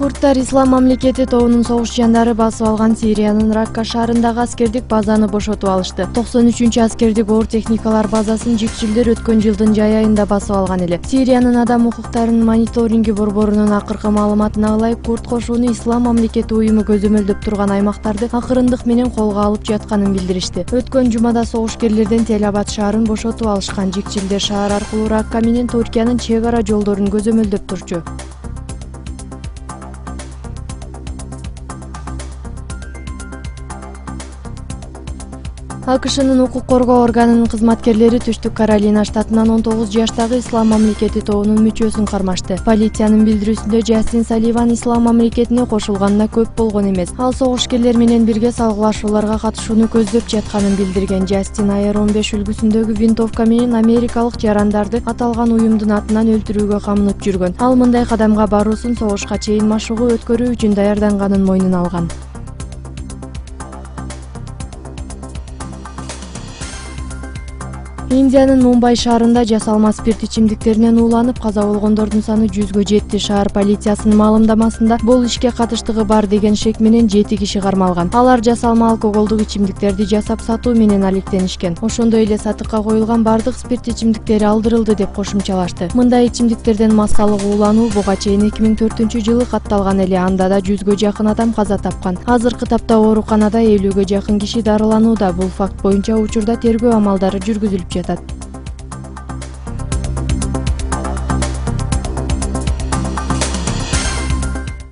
Курдтар Ислам мамлекети тобунун согушчандары басып алган Сириянын Ракка шаарындагы аскердик базаны бошотуп алышты. 93-чү аскердик оор техникалар базасын жикчилдер өткөн жылдын жай айында басып алган эле. Сириянын адам укуктарынын мониторинги борборунун акыркы маалыматына ылайык, Курд кошууну Ислам мамлекети уюму көзөмөлдөп турган аймактарды акырындык менен колго алып жатканын билдиришти. Өткөн жумада согушкерлерден Тель-Абад шаарын бошотуп алышкан. Жикчилдер шаар аркылуу Ракка менен Туркиянын чек ара жолдорун көзөмөлдөп турчу. АКШнын укук коргоо органынын кызматкерлери Түштүк Каролина штатынан 19 жаштагы Ислам мамлекети тобунун мүчөсүн кармашты. Полициянын билдирүүсүндө Джастин Салливан Ислам мамлекетине кошулганына көп болгон эмес. Ал согушкерлер менен бирге салгылашууларга катышууну көздөп жатканын билдирген. Джастин AR-15 үлгүсүндөгү винтовка менен америкалык жарандарды аталган уюмдун атынан өлтүрүүгө камынып жүргөн. Ал мындай кадамга баруусун согушка чейин машыгуу өткөрүү үчүн даярданганын мойнуна алган. Индиянын Мумбай шаарында жасалма спирт ичимдиктеринен ууланып каза болгондордун саны 100гө жетти. Шаар полициясынын маалымдамасында бул ишке катыштыгы бар деген шек менен 7 киши кармалган. Алар жасалма алкоголдук ичимдиктерди жасап сатуу менен алектенишкен. Ошондой эле сатыкка коюлган бардык спирт ичимдиктери алдырылды деп кошумчалашты. Мындай ичимдиктерден массалык уулануу буга чейин 2004-жылы катталган эле. Анда да 100гө жакын адам каза тапкан. Азыркы тапта ооруканада 50гө жакын киши дарыланууда. Бул факт боюнча учурда тергөө амалдары жүргүзүлүп жатат.